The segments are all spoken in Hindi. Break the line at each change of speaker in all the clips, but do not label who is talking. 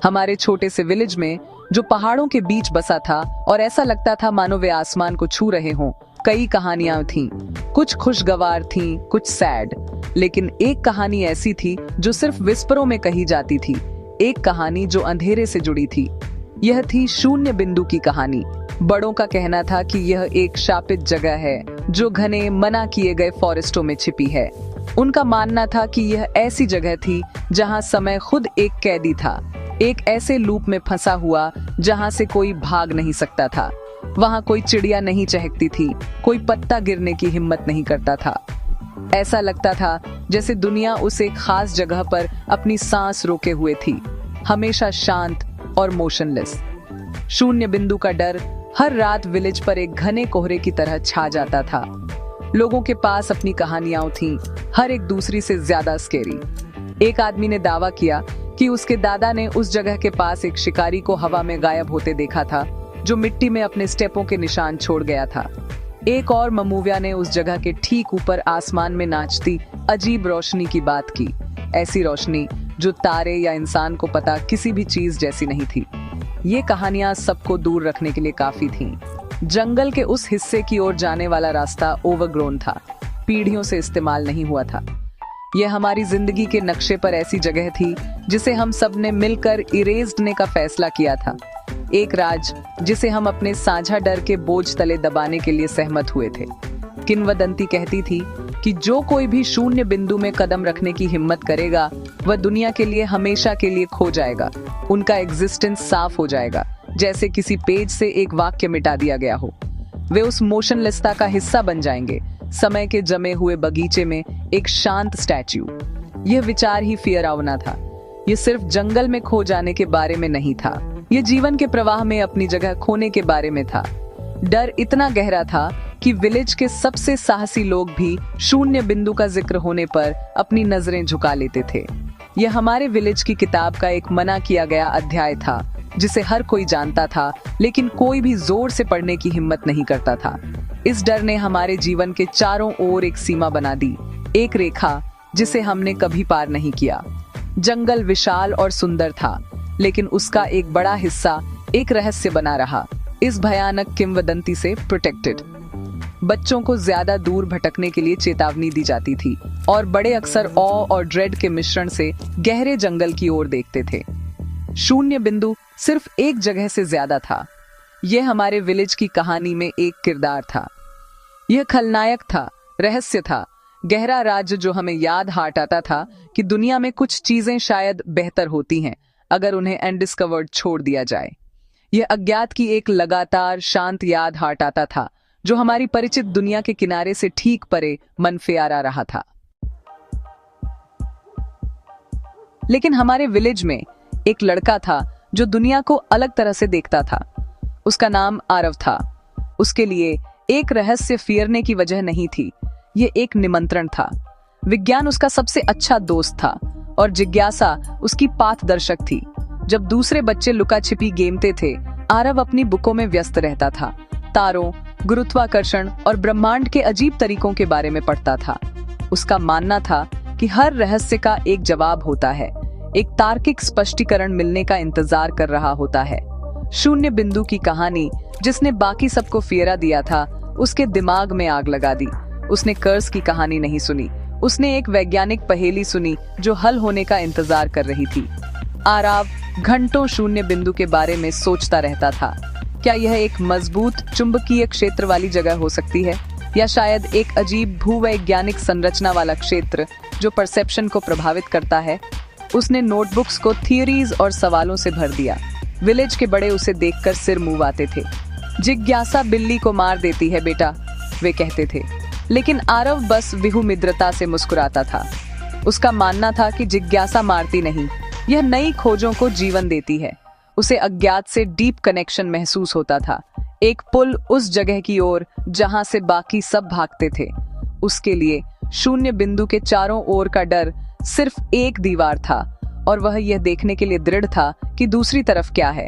हमारे छोटे से विलेज में, जो पहाड़ों के बीच बसा था और ऐसा लगता था मानो वे आसमान को छू रहे हों, कई कहानियां थीं। कुछ खुशगवार थीं, कुछ सैड। लेकिन एक कहानी ऐसी थी जो सिर्फ विस्परों में कही जाती थी, एक कहानी जो अंधेरे से जुड़ी थी। यह थी शून्य बिंदु की कहानी। बड़ों का कहना था कि यह एक शापित जगह है जो घने मना किए गए फॉरेस्टों में छिपी है। उनका मानना था कि यह ऐसी जगह थी जहां समय खुद एक कैदी था, एक ऐसे लूप में फंसा हुआ जहां से कोई भाग नहीं सकता था। वहां कोई चिड़िया नहीं चहकती थी, कोई पत्ता गिरने की हिम्मत नहीं करता था। ऐसा लगता था जैसे दुनिया उस एक खास जगह पर अपनी सांस रोके हुए थी, हमेशा शांत और मोशनलेस। शून्य बिंदु का डर हर रात विलेज पर एक घने कोहरे की तरह छा जाता था। लोगों के पास अपनी कहानियां थीं, हर एक दूसरी से ज्यादा स्केरी। एक आदमी ने दावा किया कि उसके दादा ने उस जगह के पास एक शिकारी को हवा में गायब होते देखा था, जो मिट्टी में अपने स्टेपों के निशान छोड़ गया था। एक और ममूविया ने उस जगह के ठीक ऊपर आसमान में नाचती अजीब रोशनी की बात की, ऐसी रोशनी जो तारे या इंसान को पता किसी भी चीज जैसी नहीं थी। ये कहानियां सबको दूर रखने के लिए काफी थीं। जंगल के उस हिस्से की ओर जाने वाला रास्ता ओवरग्रोन था, पीढ़ियों से इस्तेमाल नहीं हुआ था। यह हमारी जिंदगी के नक्शे पर ऐसी जगह थी जिसे हम सब ने मिलकर इरेज करने का फैसला किया था। एक राज जिसे हम अपने साझा डर के बोझ तले दबाने के लिए सहमत हुए थे। किंवदंती कहती थी कि जो कोई भी शून्य बिंदु में कदम रखने की हिम्मत करेगा, वह दुनिया के लिए हमेशा के लिए खो जाएगा। उनका एग्जिस्टेंस साफ हो जाएगा, जैसे किसी पेज से एक वाक्य मिटा दिया गया हो। वे उस मोशनलेसता का हिस्सा बन जाएंगे, समय के जमे हुए बगीचे में एक शांत स्टैच्यू। यह विचार ही फियरावना था। यह सिर्फ जंगल में खो जाने के बारे में नहीं था, यह जीवन के प्रवाह में अपनी जगह खोने के बारे में था। डर इतना गहरा था कि विलेज के सबसे साहसी लोग भी शून्य बिंदु का जिक्र होने पर अपनी नजरें झुका लेते थे। यह हमारे विलेज की किताब का एक मना किया गया अध्याय था, जिसे हर कोई जानता था, लेकिन कोई भी जोर से पढ़ने की हिम्मत नहीं करता था। इस डर ने हमारे जीवन के चारों ओर एक सीमा बना दी, एक रेखा जिसे हमने कभी पार नहीं किया। जंगल विशाल और सुंदर था, लेकिन उसका एक बड़ा हिस्सा एक रहस्य बना रहा, इस भयानक किंवदंती से प्रोटेक्टेड। बच्चों को ज्यादा दूर भटकने के लिए चेतावनी दी जाती थी, और बड़े अक्सर ऑ और ड्रेड के मिश्रण से गहरे जंगल की ओर देखते थे। शून्य बिंदु सिर्फ एक जगह से ज्यादा था। यह हमारे विलेज की कहानी में एक किरदार था। यह खलनायक था, रहस्य था, गहरा राज जो हमें याद हाट आता था कि दुनिया में कुछ चीजें शायद बेहतर होती हैं अगर उन्हें अनडिस्कवर्ड छोड़ दिया जाए। यह अज्ञात की एक लगातार शांत याद हाट आता था, जो हमारी परिचित दुनिया के किनारे से ठीक परे मन फेरा रहा था। लेकिन हमारे विलेज में एक लड़का था जो दुनिया को अलग तरह से देखता था। उसका नाम आरव था। उसके लिए एक रहस्य फेरने की वजह नहीं थी, यह एक निमंत्रण था। विज्ञान उसका सबसे अच्छा दोस्त था और जिज्ञासा उसकी पाथदर्शक थी। जब दूसरे बच्चे लुका छिपी गेमते थे, आरव अपनी बुकों में व्यस्त रहता था, तारों, गुरुत्वाकर्षण और ब्रह्मांड के अजीब तरीकों के बारे में पढ़ता था। उसका मानना था कि हर रहस्य का एक जवाब होता है, एक तार्किक स्पष्टीकरण मिलने का इंतजार कर रहा होता है। शून्य बिंदु की कहानी, जिसने बाकी सबको फेरा दिया था, उसके दिमाग में आग लगा दी। उसने कर्स की कहानी नहीं सुनी, उसने एक वैज्ञानिक पहेली सुनी जो हल होने का इंतजार कर रही थी। आरव घंटों शून्य बिंदु के बारे में सोचता रहता था। क्या यह एक मजबूत चुंबकीय क्षेत्र वाली जगह हो सकती है, या शायद एक अजीब भूवैज्ञानिक संरचना वाला क्षेत्र जो परसेप्शन को प्रभावित करता है? उसने नोटबुक्स को थियरीज और सवालों से भर दिया। विलेज के बड़े उसे देखकर सिर मुंवाते थे। जिज्ञासा बिल्ली को मार देती है बेटा, वे कहते थे। लेकिन आरव बस विहुमिद्रता से मुस्कुराता था। उसका मानना था कि जिज्ञासा मारती नहीं, यह नई खोजों को जीवन देती है। उसे अज्ञात से डीप कनेक्शन महसूस होता था, एक पुल उस जगह की ओर जहां से बाकी सब भागते थे। उसके लिए शून्य बिंदु के चारों ओर का डर सिर्फ एक दीवार था, और वह यह देखने के लिए दृढ़ था कि दूसरी तरफ क्या है।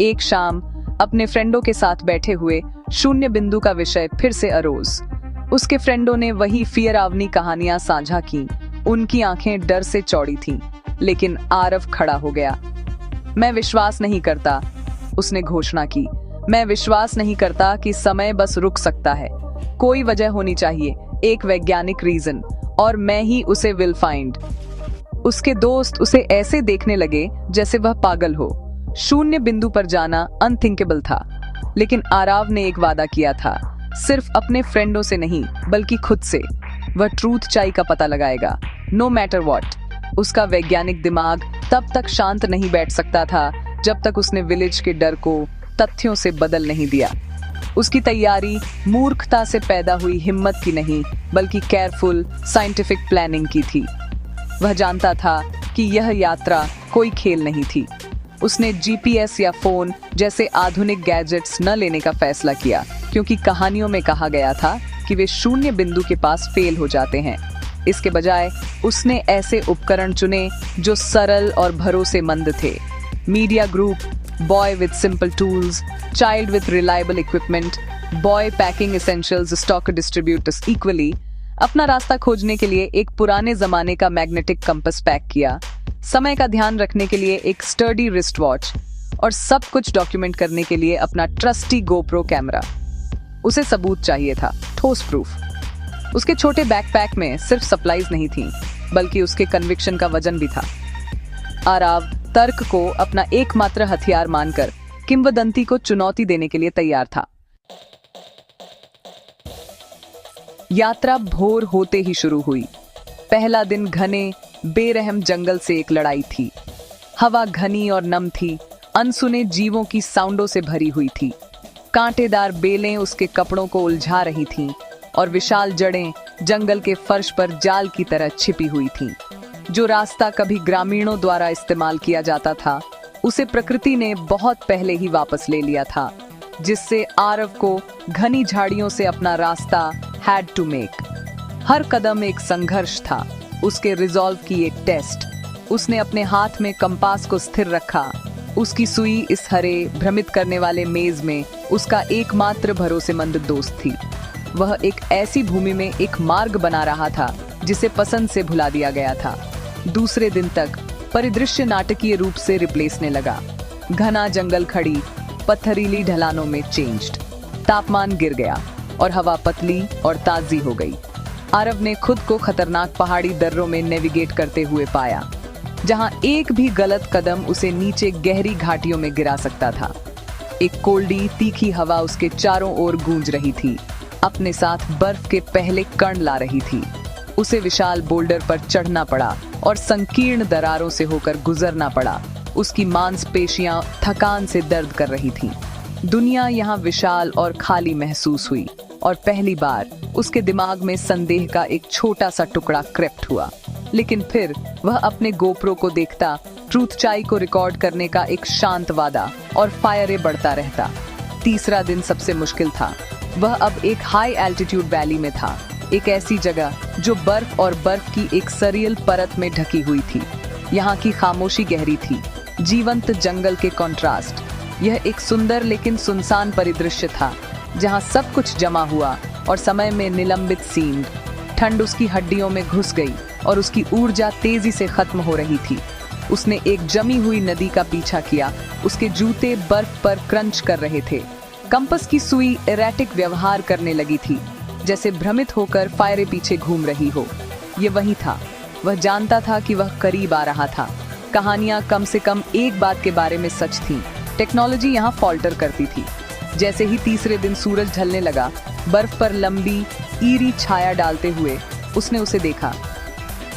एक शाम अपने फ्रेंडों के साथ बैठे हुए शून्य बिंदु का विषय फिर से अरोज। उसके फ्रेंडों ने वही फियरावनी कहानियां साझा की, उनकी आंखें डर से चौड़ी थीं, लेकिन आरव खड़ा हो गया। मैं विश्वास नहीं करता, उसने घोषणा की। मैं विश्वास नहीं करता कि समय बस रुक सकता है। कोई वजह होनी चाहिए, एक वैज्ञानिक रीजन, और मैं ही उसे विल फाइंड। उसके दोस्त उसे ऐसे देखने लगे जैसे वह पागल हो। शून्य बिंदु पर जाना अनथिंकेबल था, लेकिन आरव ने एक वादा किया था, सिर्फ अपने फ्रेंडों से नहीं बल्कि खुद से। वह ट्रूथ चाई का पता लगाएगा, नो मैटर व्हाट। उसका वैज्ञानिक दिमाग तब तक शांत नहीं बैठ सकता था जब तक उसने विलेज के डर को तथ्यों से बदल नहीं दिया। उसकी तैयारी मूर्खता से पैदा हुई हिम्मत की नहीं, बल्कि केयरफुल साइंटिफिक प्लानिंग की थी। वह जानता था कि यह यात्रा कोई खेल नहीं थी। उसने जीपीएस या फोन जैसे आधुनिक गैजेट्स न लेने का फैसला किया, क्योंकि कहानियों में कहा गया था कि वे शून्य बिंदु के पास फेल हो जाते हैं। इसके बजाय उसने ऐसे उपकरण चुने जो सरल और भरोसेमंद थे। Media group, boy with simple tools, child with reliable equipment, boy packing essentials, stock distributors equally. अपना रास्ता खोजने के लिए एक पुराने जमाने का मैग्नेटिक कंपास पैक किया, समय का ध्यान रखने के लिए एक स्टर्डी रिस्ट वॉच, और सब कुछ डॉक्यूमेंट करने के लिए अपना ट्रस्टी गोप्रो कैमरा। उसे सबूत चाहिए था, ठोस प्रूफ। उसके छोटे बैकपैक में सिर्फ सप्लाईज नहीं थी, बल्कि उसके कन्विक्शन का वजन भी था। आरव तर्क को अपना एकमात्र हथियार मानकर किंवदंती को चुनौती देने के लिए तैयार था। यात्रा भोर होते ही शुरू हुई। पहला दिन घने बेरहम जंगल से एक लड़ाई थी। हवा घनी और नम थी, अनसुने जीवों की साउंडों से भरी हुई थी। कांटेदार बेलें उसके कपड़ों को उलझा रही थीं, और विशाल जड़ें जंगल के फर्श पर जाल की तरह छिपी हुई थीं। जो रास्ता कभी ग्रामीणों द्वारा इस्तेमाल किया जाता था, उसे प्रकृति ने बहुत पहले ही वापस ले लिया था, जिससे आरव को घनी झाड़ियों से अपना रास्ता हैड टू मेक। हर कदम एक संघर्ष था, उसके रिजॉल्व की एक टेस्ट। उसने अपने हाथ में कंपास को स्थिर रखा। उसकी सुई इस हरे भ्रमित करने वाले मेज में उसका एकमात्र भरोसेमंद दोस्त थी। वह एक ऐसी भूमि में एक मार्ग बना रहा था जिसे पसंद से भुला दिया गया था। दूसरे दिन तक परिदृश्य नाटकीय रूप से रिप्लेसने लगा। घना जंगल खड़ी पत्थरीली ढलानों में चेंज्ड। तापमान गिर गया और हवा पतली और ताजी हो गई। आरव ने खुद को खतरनाक पहाड़ी दर्रों में नेविगेट करते हुए पाया, जहां एक भी गलत कदम उसे नीचे गहरी घाटियों में गिरा सकता था। एक कोल्डी तीखी हवा उसके चारों ओर गूंज रही थी, अपने साथ बर्फ के पहले कण ला रही थी। उसे विशाल बोल्डर पर चढ़ना पड़ा और संकीर्ण दरारों से होकर गुजरना पड़ा। उसकी मांसपेशियां थकान से दर्द कर रही थीं। दुनिया यहाँ विशाल और खाली महसूस हुई, और पहली बार उसके दिमाग में संदेह का एक छोटा सा टुकड़ा क्रेप्ट हुआ। लेकिन फिर वह अपने गोप्रो को देखता, ट्रूथ चाई को रिकॉर्ड करने का एक शांत वादा, और फायरे बढ़ता रहता। तीसरा दिन सबसे मुश्किल था। वह अब एक हाई एल्टीट्यूड वैली में था, एक ऐसी जगह जो बर्फ और बर्फ की एक सरियल परत में ढकी हुई थी। यहाँ की खामोशी गहरी थी, जीवंत जंगल के कॉन्ट्रास्ट। यह एक सुंदर लेकिन सुनसान परिदृश्य था, जहाँ सब कुछ जमा हुआ और समय में निलंबित सीन्ड। ठंड उसकी हड्डियों में घुस गई और उसकी ऊर्जा तेजी से खत्म हो रही थी। उसने एक जमी हुई नदी का पीछा किया। उसके जूते बर्फ पर क्रंच कर रहे थे। कंपास की सुई एरेटिक व्यवहार करने लगी थी, जैसे भ्रमित होकर फायरे पीछे घूम रही हो। ये वही था। वह जानता था कि वह करीब आ रहा था। कहानियां कम से कम एक बात के बारे में सच थीं। टेक्नोलॉजी यहाँ फॉल्टर करती थी। जैसे ही तीसरे दिन सूरज ढलने लगा, बर्फ पर लंबी ईरी छाया डालते हुए उसने उसे देखा।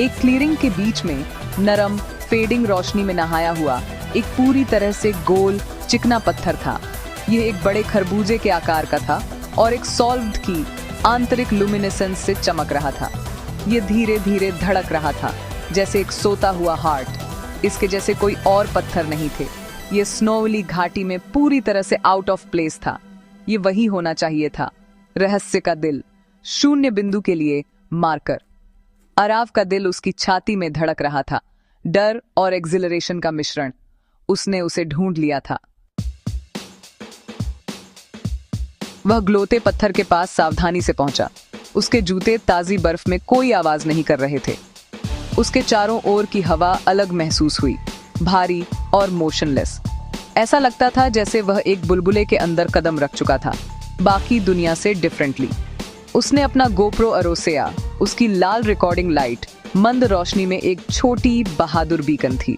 एक क्लीयरिंग के बीच में नरम फेडिंग रोशनी में नहाया हुआ एक पूरी तरह से गोल चिकना पत्थर था। यह एक बड़े खरबूजे के आकार का था और एक सॉल्व्ड की आंतरिक लुमिनेसेंस से चमक रहा था। यह धीरे धीरे धड़क रहा था, जैसे एक सोता हुआ हार्ट। इसके जैसे कोई और पत्थर नहीं थे। यह स्नोवली घाटी में पूरी तरह से आउट ऑफ प्लेस था। यह वही होना चाहिए था, रहस्य का दिल, शून्य बिंदु के लिए मार्कर। आरव का दिल उसकी छाती में धड़क रहा था, डर और एक्सिलरेशन का मिश्रण। उसने उसे ढूंढ लिया था। वह ग्लोते पत्थर के पास सावधानी से पहुंचा। उसके जूते ताजी बर्फ में कोई आवाज नहीं कर रहे थे। उसके चारों ओर की हवा अलग महसूस हुई, भारी और मोशनलेस। ऐसा लगता था जैसे वह एक बुलबुले के अंदर कदम रख चुका था, बाकी दुनिया से डिफरेंटली। उसने अपना गोप्रो अरोसेया, उसकी लाल रिकॉर्डिंग लाइट मंद रोशनी में एक छोटी बहादुर बीकन थी।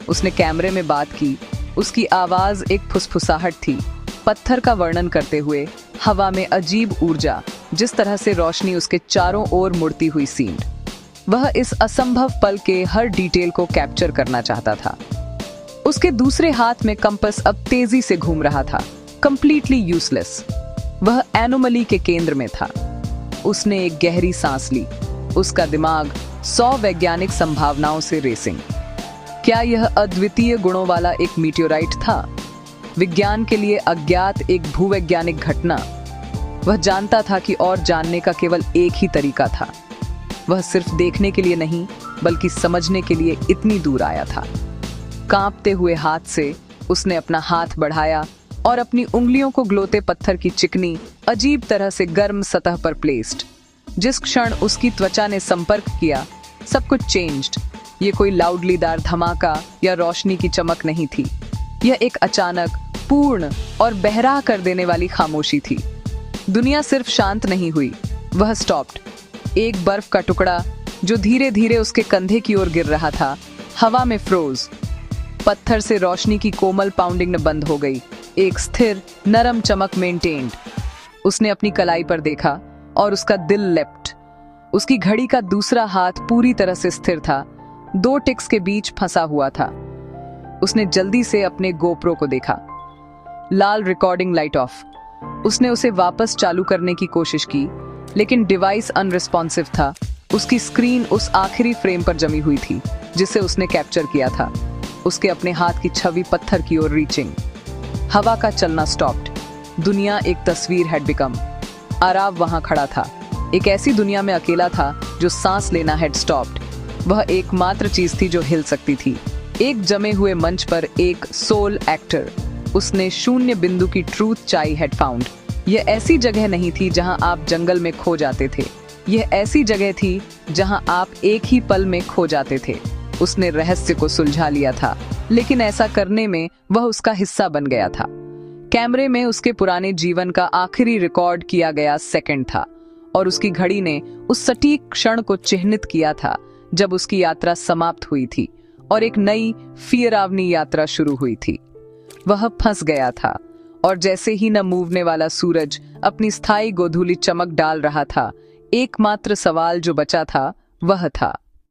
उसने कैमरे में बात की, उसकी आवाज एक फुसफुसाहट थी, पत्थर का वर्णन करते हुए, हवा में अजीब ऊर्जा, जिस तरह से रोशनी उसके चारों ओर मुड़ती हुई सीन्ड। वह इस असंभव पल के हर डिटेल को कैप्चर करना चाहता था। उसके दूसरे हाथ में कंपास अब तेजी से घूम रहा था, कंप्लीटली यूजलेस। वह एनोमली के केंद्र में था। उसने एक गहरी सांस ली, उसका दिमाग 100 वैज्ञानिक संभावनाओं से रेसिंग। क्या यह अद्वितीय गुणों वाला एक मीटियोराइट था? विज्ञान के लिए अज्ञात एक भूवैज्ञानिक घटना? वह जानता था कि और जानने का केवल एक ही तरीका था। वह सिर्फ देखने के लिए नहीं, बल्कि समझने के लिए इतनी दूर आया था। कांपते हुए हाथ से उसने अपना हाथ बढ़ाया और अपनी उंगलियों को ग्लोते पत्थर की चिकनी, अजीब तरह से गर्म सतह पर प्लेस्ड। जिस क्षण उसकी त्वचा ने संपर्क किया, सब कुछ चेंज्ड। ये कोई लाउडलीदार धमाका या रोशनी की चमक नहीं थी। यह एक अचानक, पूर्ण और बहरा कर देने वाली खामोशी थी। दुनिया सिर्फ शांत नहीं हुई, वह स्टॉप्ड। एक बर्फ का टुकड़ा जो धीरे धीरे उसके कंधे की ओर गिर रहा था, हवा में फ्रोज। पत्थर से रोशनी की कोमल पाउंडिंग न बंद हो गई, एक स्थिर नरम चमक मेंटेन्ड। उसने अपनी कलाई पर देखा और उसका दिल लेफ्ट। उसकी घड़ी का दूसरा हाथ पूरी तरह से स्थिर था, 2 टिक्स के बीच फंसा हुआ था। उसने जल्दी से अपने गोप्रो को देखा। लाल रिकॉर्डिंग लाइट ऑफ। उसने उसे वापस चालू करने की कोशिश की, लेकिन डिवाइस अनरिस्पॉन्सिव था। उसकी स्क्रीन उस आखिरी फ्रेम पर जमी हुई थी जिसे उसने कैप्चर किया था, उसके अपने हाथ की छवि पत्थर की ओर रीचिंग। हवा का चलना स्टॉप्ड। दुनिया एक तस्वीर हैड बिकम। आराव वहां खड़ा था, एक ऐसी दुनिया में अकेला था जो सांस लेना हैड स्टॉप्ड। वह एकमात्र चीज थी जो हिल सकती थी। एक जमे हुए मंच पर एक सोल एक्टर। उसने शून्य बिंदु की ट्रूथ चाई हैड फाउंड। यह ऐसी जगह नहीं थी जहां आप जंगल में खो जाते थे, यह ऐसी जगह थी जहां आप एक ही पल में खो जाते थे। उसने रहस्य को सुलझा लिया था, लेकिन ऐसा करने में वह उसका हिस्सा बन गया था। कैमरे में उसके पुराने जीवन का आखिरी रिकॉर्ड किया गया सेकंड था, और उसकी घड़ी ने उस सटीक क्षण को चिह्नित किया था जब उसकी यात्रा समाप्त हुई थी और एक नई फियरावनी यात्रा शुरू हुई थी। वह फंस गया था, और जैसे ही न मूवने वाला सूरज अपनी स्थायी गोधूली चमक डाल रहा था, एकमात्र सवाल जो बचा था वह था,